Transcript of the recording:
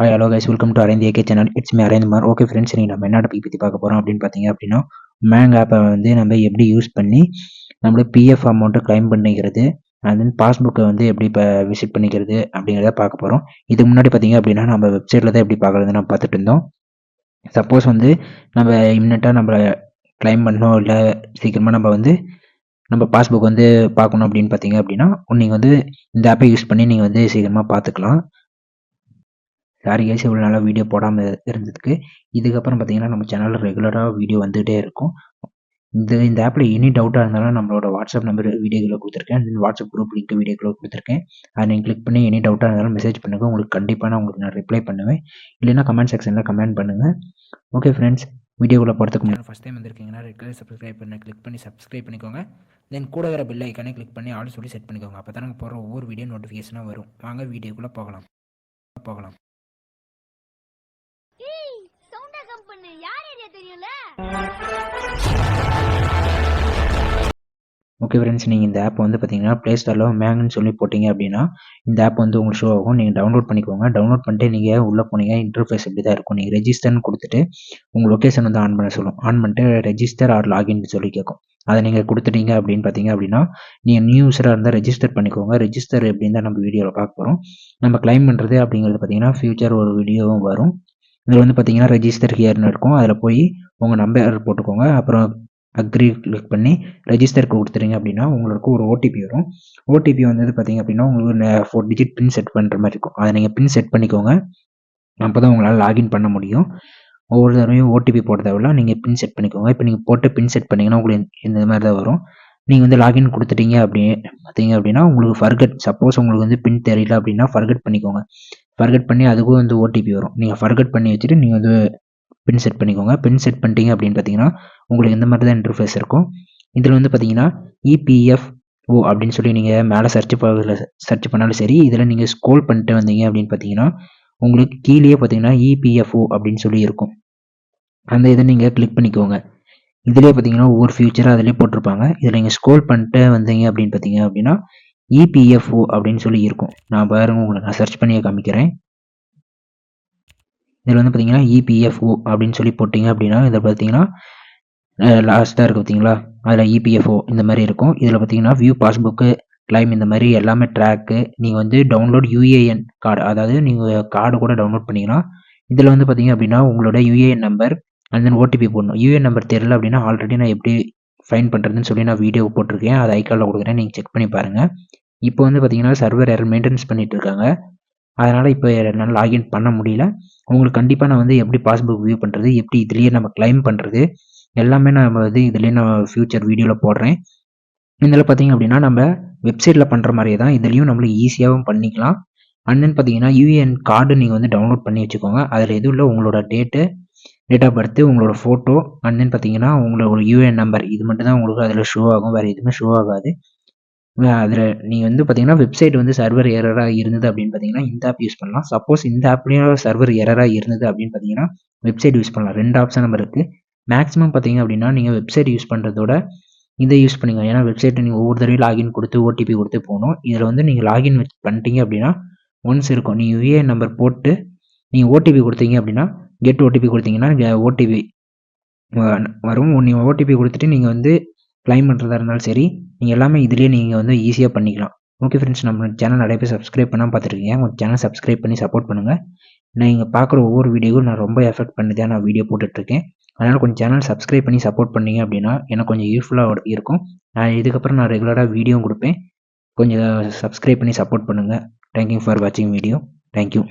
Hi hello guys, welcome to Aranth AK channel. It's me Aranthkumar. Okay friends, நீங்கள் நம்ம என்ன topic பற்றி பார்க்க போகிறோம் அப்படின்னு பார்த்தீங்க அப்படின்னா, மேங் ஆப்பை வந்து நம்ம எப்படி யூஸ் பண்ணி நம்மளோட பிஎஃப் அமௌண்ட்டை கிளைம் பண்ணிக்கிறது, அண்ட் தென் பாஸ்புக்கை வந்து எப்படி இப்போ விசிட் பண்ணிக்கிறது அப்படிங்கிறத பார்க்க போகிறோம். இதுக்கு முன்னாடி பார்த்தீங்க அப்படின்னா நம்ம வெப்சைட்டில் தான் எப்படி பார்க்குறது நம்ம பார்த்துட்டு இருந்தோம். சப்போஸ் வந்து நம்ம இம்மிடியட்டாக நம்ம கிளைம் பண்ணோம், இல்லை சீக்கிரமாக நம்ம பாஸ்புக் வந்து பார்க்கணும் அப்படின்னு பார்த்தீங்க அப்படின்னா நீங்கள் வந்து இந்த ஆப்பை யூஸ் பண்ணி நீங்கள் வந்து சீக்கிரமாக பார்த்துக்கலாம். சாரி கைஸ், இவ்வளோ நாளாக வீடியோ போடாமல் இருந்ததுக்கு. இதுக்கப்புறம் பார்த்தீங்கன்னா நம்ம சேனலில் ரெகுலராக வீடியோ வந்துகிட்டே இருக்கும். இந்த ஆப்பில் எனி டவுட்டாக இருந்தாலும் நம்மளோட வாட்ஸ்அப் நம்பர் வீடியோக்குள்ளே கொடுத்துருக்கேன். தென் வாட்ஸ்அப் குரூப் லிங்க் வீடியோக்குள்ளே கொடுத்துருக்கேன். அதை நீங்கள் கிளிக் பண்ணி எனி டவுட்டாக இருந்தாலும் மெசேஜ் பண்ணுங்கள். உங்களுக்கு கண்டிப்பாக நான் ரிப்ளை பண்ணுவேன். இல்லைன்னா கமெண்ட் செக்ஷனில் கமெண்ட் பண்ணுங்கள். ஓகே ஃப்ரெண்ட்ஸ், வீடியோக்குள்ளே போகிறதுக்கு முன்னாடி ஃபஸ்ட் டைம் வந்திருக்கீங்கன்னா ரெகுலர் சப்ஸ்கிரைப் பண்ண கிளிக் பண்ணி சப்ஸ்கிரைப் பண்ணிக்கோங்க. தென் கூட வர பெல் ஐக்கானே கிளிக் பண்ணி ஆல் சொல்லி செட் பண்ணிக்கோங்க. அப்போ தான் நாங்கள் போகிற ஒவ்வொரு வீடியோ நோட்டிஃபிகேஷனாக வரும். வாங்க வீடியோக்குள்ளே போகலாம். ஓகே ஃப்ரெண்ட்ஸ், நீங்கள் இந்த ஆப் வந்து பார்த்தீங்கன்னா ப்ளே ஸ்டோரில் மேங்னு சொல்லி போட்டிங்க அப்படின்னா இந்த ஆப் வந்து உங்களுக்கு ஷோ ஆகும். நீங்கள் டவுன்லோட் பண்ணிக்கோங்க. டவுன்லோட் பண்ணிட்டு நீங்கள் உள்ளே போனீங்க, இன்டர்ஃபேஸ் இப்படி தான் இருக்கும். நீங்கள் ரெஜிஸ்டர்னு கொடுத்துட்டு உங்கள் லொக்கேஷன் வந்து ஆன் பண்ண சொல்லும். ஆன் பண்ணிட்டு ரெஜிஸ்டர் ஆர் லாகின் சொல்லி கேட்கும். அதை நீங்கள் கொடுத்துட்டீங்க அப்படின்னு பார்த்தீங்க அப்படின்னா நீங்கள் நியூ யூஸராக இருந்தால் ரெஜிஸ்டர் பண்ணிக்கோங்க. ரெஜிஸ்டர் எப்படின்னு தான் நம்ம வீடியோவில் பார்க்க போகிறோம். நம்ம கிளைம் பண்ணுறது அப்படிங்கிறது பார்த்தீங்கன்னா ஃபியூச்சர் ஒரு வீடியோவும் வரும். இதில் வந்து பார்த்தீங்கன்னா ரெஜிஸ்டர் ஹியர்னு இருக்கும். அதில் போய் உங்கள் நம்பர் போட்டுக்கோங்க. அப்புறம் அக்ரி கிளிக் பண்ணி ரெஜிஸ்டர் கொடுத்துறீங்க அப்படின்னா உங்களுக்கு ஒரு ஓடிபி வரும். ஓடிபி வந்தது பார்த்தீங்க அப்படின்னா உங்களுக்கு 4 டிஜிட் பின் செட் பண்ணுற மாதிரி இருக்கும். அதை நீங்கள் பின் செட் பண்ணிக்கோங்க. அப்போ தான் உங்களால் லாகின் பண்ண முடியும். ஒவ்வொரு தடவையும் ஓடிபி போட தேவையில்ல, நீங்கள் பின் செட் பண்ணிக்கோங்க. இப்போ நீங்கள் போட்டு பின் செட் பண்ணிங்கன்னா உங்களுக்கு இந்த மாதிரி தான் வரும். நீங்கள் வந்து லாகின் கொடுத்துட்டீங்க பார்த்தீங்க அப்படின்னா உங்களுக்கு ஃபர்கட், சப்போஸ் உங்களுக்கு வந்து பின் தெரியல அப்படின்னா ஃபர்கட் பண்ணிக்கோங்க. ஃபர்கட் பண்ணி அதுக்கும் வந்து ஓடிபி வரும். நீங்கள் ஃபர்கட் பண்ணி வச்சுட்டு நீங்கள் வந்து பின் செட் பண்ணிக்கோங்க. பின் செட் பண்ணிட்டீங்க அப்படின்னு பார்த்தீங்கன்னா உங்களுக்கு இந்த மாதிரி தான் இன்டர்ஃபேஸ் இருக்கும். இதில் வந்து பார்த்தீங்கன்னா இபிஎஃப்ஓ அப்படின்னு சொல்லி நீங்கள் மேலே சர்ச் பண்ணாலும் சரி, இதில் நீங்கள் ஸ்க்ரோல் பண்ணிட்டு வந்தீங்க அப்படின்னு பார்த்தீங்கன்னா உங்களுக்கு கீழே பார்த்தீங்கன்னா இபிஎஃப்ஓ அப்படின்னு சொல்லி இருக்கும். அந்த இதை நீங்கள் கிளிக் பண்ணிக்கோங்க. இதிலே பார்த்தீங்கன்னா ஒவ்வொரு ஃபியூச்சராக அதிலே போட்டிருப்பாங்க. இதில் நீங்கள் ஸ்க்ரோல் பண்ணிட்டு வந்தீங்க அப்படின்னு பார்த்தீங்க அப்படின்னா இபிஎஃப்ஓ அப்படின்னு சொல்லி இருக்கும். நான் பாருங்க, உங்களுக்கு நான் சர்ச் பண்ணியே காமிக்கிறேன். இதில் வந்து பார்த்தீங்கன்னா இபிஎஃப்ஓ அப்படின்னு சொல்லி போட்டிங்க அப்படின்னா இதில் பார்த்தீங்கன்னா லாஸ்ட்டாக இருக்குது பார்த்தீங்களா, அதில் இபிஎஃப்ஓ இந்த மாதிரி இருக்கும். இதில் பார்த்தீங்கன்னா வியூ பாஸ்புக்கு, கிளைம் இந்த மாதிரி எல்லாமே ட்ராக்கு. நீங்கள் வந்து டவுன்லோட் யூஏஎன் கார்டு, அதாவது நீங்கள் கார்டு கூட டவுன்லோட் பண்ணிக்கலாம். இதில் வந்து பார்த்தீங்க அப்படின்னா உங்களோட UAN number and then OTP போடணும். யூஏஎன் நம்பர் தெரியல அப்படின்னா ஆல்ரெடி நான் எப்படி ஃபைன் பண்ணுறதுன்னு சொல்லி நான் வீடியோ போட்டிருக்கேன். அதை ஐக்காலில் கொடுக்குறேன், நீங்கள் செக் பண்ணி பாருங்கள். இப்போ வந்து பார்த்தீங்கன்னா சர்வர் எரர் மெயின்டெனன்ஸ் பண்ணிட்டு இருக்காங்க. அதனால் இப்போ என்னால் லாகின் பண்ண முடியல. உங்களுக்கு கண்டிப்பாக நான் வந்து எப்படி பாஸ்புக் வியூ பண்ணுறது, எப்படி இதுலேயே நம்ம கிளைம் பண்ணுறது எல்லாமே நம்ம வந்து இதுலேயே நான் ஃபியூச்சர் வீடியோவில் போடுறேன். இதில் பார்த்தீங்க அப்படின்னா நம்ம வெப்சைட்டில் பண்ணுற மாதிரியே தான் இதுலேயும் நம்மளுக்கு ஈஸியாகவும் பண்ணிக்கலாம். அண்ட் தென் பார்த்தீங்கன்னா யூஏஎன் கார்டு நீங்கள் வந்து டவுன்லோட் பண்ணி வச்சுக்கோங்க. அதில் எதுவும் இல்லை, உங்களோட டேட் ஆஃப் பர்த்து, உங்களோட ஃபோட்டோ அண்ட் தென் பார்த்தீங்கன்னா உங்களோட யூஏஎன் நம்பர், இது மட்டும் தான் உங்களுக்கு அதில் ஷோ ஆகும். வேறு எதுவுமே ஷோ ஆகாது. அதில் நீங்கள் வந்து பார்த்தீங்கன்னா வெப்சைட் வந்து சர்வர் எரராக இருந்தது அப்படின்னு பார்த்தீங்கன்னா இந்த ஆப் யூஸ் பண்ணலாம். சப்போஸ் இந்த ஆப்லேயும் சர்வர் எரராக இருந்தது அப்படின்னு பார்த்தீங்கன்னா வெப்சைட் யூஸ் பண்ணலாம். 2 ஆப்ஷன் நம்ம இருக்குது. மேக்ஸிமம் பார்த்தீங்க அப்படின்னா நீங்கள் வெப்சைட் யூஸ் பண்ணுறதோட இதை யூஸ் பண்ணிங்க. ஏன்னா வெப்சைட்டை நீங்கள் ஒவ்வொரு தடவையும் லாகின் கொடுத்து ஓடிபி கொடுத்து போகணும். இதில் வந்து நீங்கள் லாகின் பண்ணிட்டீங்க அப்படின்னா ஒன்ஸ் இருக்கும். நீங்கள் யூஏஎன் நம்பர் போட்டு நீங்கள் ஓடிபி கொடுத்தீங்க அப்படின்னா கெட் ஓடிபி கொடுத்தீங்கன்னா ஓடிபி வரும். நீங்கள் ஓடிபி கொடுத்துட்டு நீங்கள் வந்து கிளைம் பண்ணுறதா இருந்தாலும் சரி, நீங்கள் எல்லாமே இதுலேயே நீங்கள் வந்து ஈஸியாக பண்ணிக்கலாம். ஓகே ஃப்ரெண்ட்ஸ், நம்ம சேனல் நிறைய பேர் சப்ஸ்கிரைப் பண்ணாமல் பார்த்துருக்கீங்க. உங்கள் சேனல் சப்ஸ்கிரைப் பண்ணி சப்போர்ட் பண்ணுங்கள். நீங்கள் பார்க்குற ஒவ்வொரு வீடியோவும் நான் ரொம்ப எஃபெக்ட் பண்ணி தான் நான் வீடியோ போட்டுட்ருக்கேன். அதனால் கொஞ்சம் சேனல் சப்ஸ்கிரைப் பண்ணி சப்போர்ட் பண்ணிங்க அப்படின்னா எனக்கு கொஞ்சம் யூஸ்ஃபுல்லாக இருக்கும். இதுக்கப்புறம் நான் ரெகுலராக வீடியோவும் கொடுப்பேன். கொஞ்சம் சப்ஸ்கிரைப் பண்ணி சப்போர்ட் பண்ணுங்கள். தேங்க்யூ ஃபார் வாட்சிங் வீடியோ. தேங்க்யூ.